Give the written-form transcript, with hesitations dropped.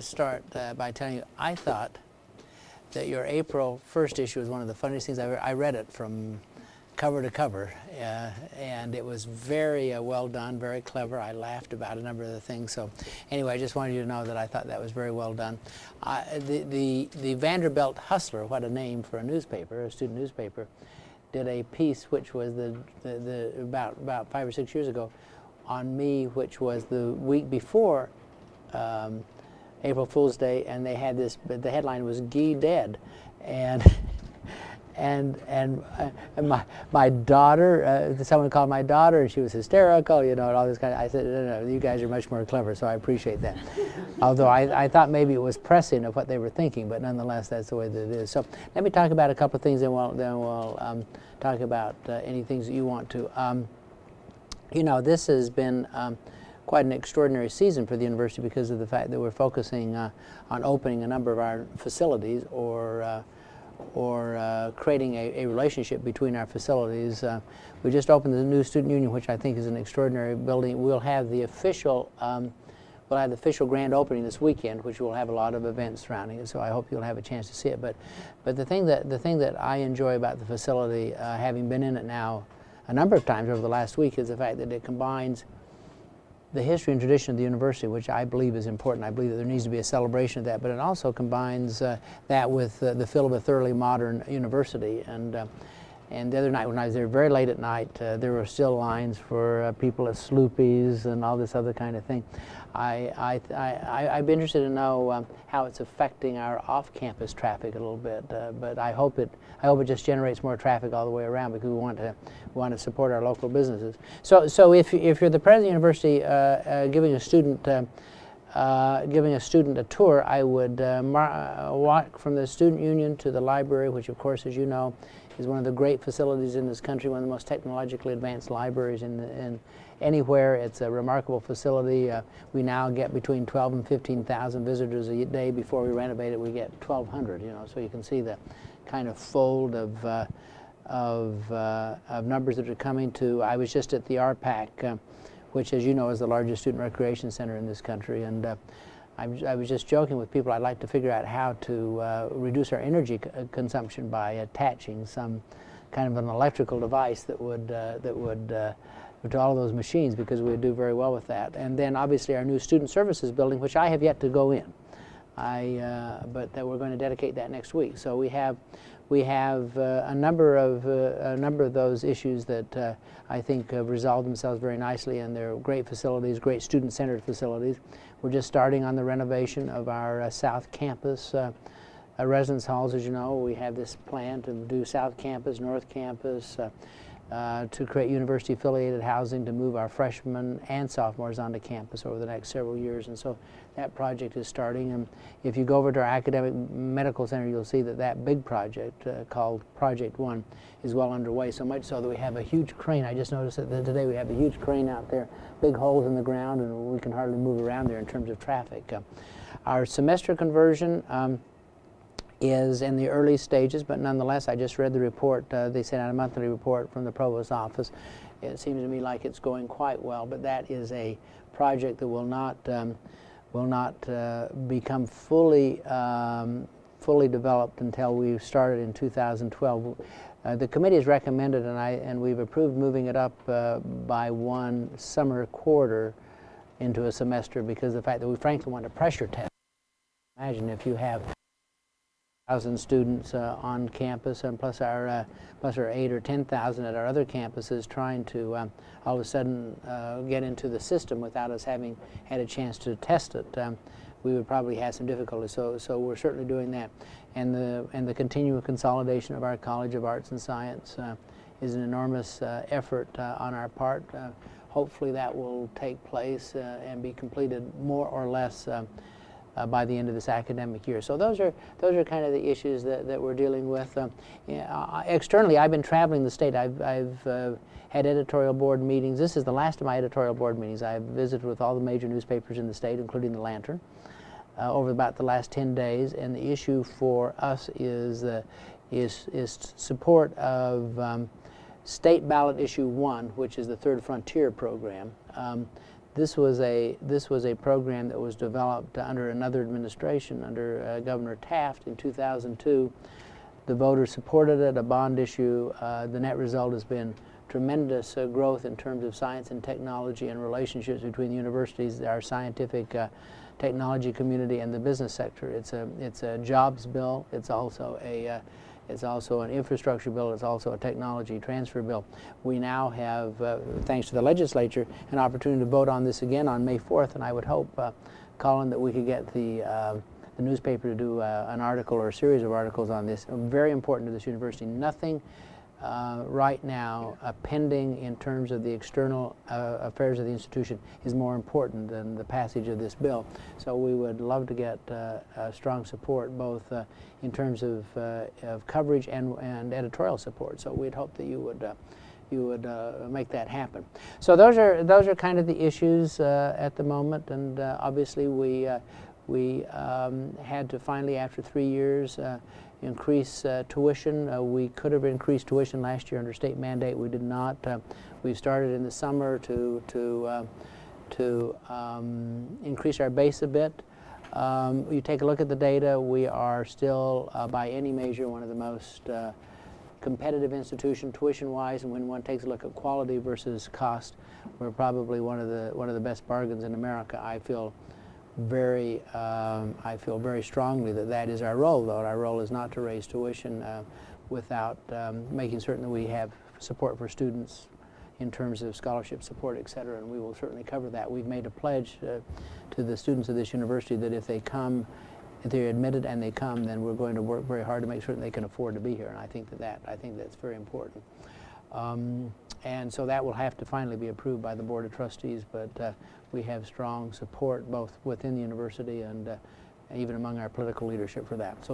Start by telling you, I thought that your April 1st issue was one of the funniest things I've ever. I read it from cover to cover, and it was very well done, very clever. I laughed about a number of the things. So anyway, I just wanted you to know that I thought that was very well done. The Vanderbilt Hustler, what a name for a newspaper, a student newspaper, did a piece which was about 5 or 6 years ago on me, which was the week before April Fool's Day, and they had this. The headline was "Gee Dead," and my daughter. Someone called my daughter, and she was hysterical, and all this kind of. I said, no, you guys are much more clever, so I appreciate that. Although I thought maybe it was pressing of what they were thinking, but nonetheless, that's the way that it is. So let me talk about a couple of things, and we'll talk about any things that you want to. This has been quite an extraordinary season for the university because of the fact that we're focusing on opening a number of our facilities or creating a relationship between our facilities. We just opened the new Student Union, which I think is an extraordinary building. We'll have the official grand opening this weekend, which will have a lot of events surrounding it. So I hope you'll have a chance to see it. But the thing that I enjoy about the facility, having been in it now a number of times over the last week, is the fact that it combines the history and tradition of the university, which I believe is important. I believe that there needs to be a celebration of that, but it also combines that with the feel of a thoroughly modern university. And the other night when I was there very late at night, there were still lines for people at Sloopy's and all this other kind of thing. I'd be interested to know how it's affecting our off-campus traffic a little bit, but I hope it just generates more traffic all the way around, because we want to support our local businesses. So if you're the president of the university giving a student a tour, I would walk from the Student Union to the library, which of course, as you know, is one of the great facilities in this country, one of the most technologically advanced libraries in anywhere. It's a remarkable facility. We now get between 12 and 15,000 visitors a day. Before we renovate it, we get 1,200. So you can see the kind of fold of numbers that are coming to. I was just at the RPAC, which, as you know, is the largest student recreation center in this country, and I was just joking with people. I'd like to figure out how to reduce our energy consumption by attaching some kind of an electrical device that would to all of those machines, because we would do very well with that. And then obviously our new student services building, which I have yet to go in, but that we're going to dedicate that next week. So we have a number of those issues that I think have resolved themselves very nicely, and they're great facilities, great student-centered facilities. We're just starting on the renovation of our South Campus residence halls. As you know, we have this plan to do South Campus, North Campus, to create university-affiliated housing to move our freshmen and sophomores onto campus over the next several years. And so that project is starting. And if you go over to our academic medical center, you'll see that big project called Project One is well underway, so much so that we have a huge crane. I just noticed that today we have a huge crane out there, big holes in the ground, and we can hardly move around there in terms of traffic. Our semester conversion is in the early stages, but nonetheless, I just read the report. They sent out a monthly report from the provost's office. It seems to me like it's going quite well, but that is a project that will not become fully developed until we've started in 2012. The committee has recommended, and we've approved moving it up by one summer quarter into a semester, because of the fact that we frankly want to pressure test. Imagine if you have 1,000 students on campus, and plus our 8 or 10,000 at our other campuses, trying to all of a sudden get into the system without us having had a chance to test it. We would probably have some difficulty. So we're certainly doing that, and the continual consolidation of our College of Arts and Science is an enormous effort on our part. Hopefully that will take place and be completed more or less by the end of this academic year. So those are kind of the issues that we're dealing with. Externally, I've been traveling the state. I've had editorial board meetings. This is the last of my editorial board meetings. I've visited with all the major newspapers in the state, including the Lantern, over about the last 10 days. And the issue for us is support of State Ballot Issue 1, which is the Third Frontier program. This was a program that was developed under another administration, under Governor Taft in 2002. The voters supported it, a bond issue. The net result has been tremendous growth in terms of science and technology and relationships between the universities, our scientific technology community, and the business sector. It's a jobs bill. It's also an infrastructure bill. It's also a technology transfer bill. We now have, thanks to the legislature, an opportunity to vote on this again on May 4th, and I would hope, Colin, that we could get the newspaper to do an article or a series of articles on this. Very important to this university. Nothing right now pending in terms of the external affairs of the institution is more important than the passage of this bill. So we would love to get strong support, both in terms of coverage and editorial support. So we'd hope that you would make that happen. So those are kind of the issues at the moment, and obviously we had to finally, after 3 years, increase tuition. We could have increased tuition last year under state mandate. We did not. We started in the summer to increase our base a bit. You take a look at the data, we are still, by any measure, one of the most competitive institution tuition-wise, and when one takes a look at quality versus cost, we're probably one of the best bargains in America. I feel very strongly that that is our role, though. Our role is not to raise tuition without making certain that we have support for students in terms of scholarship support, et cetera, and we will certainly cover that. We've made a pledge to the students of this university that if they come, if they're admitted and they come, then we're going to work very hard to make certain they can afford to be here, and I think that's very important. And so that will have to finally be approved by the Board of Trustees, but we have strong support both within the university and even among our political leadership for that. So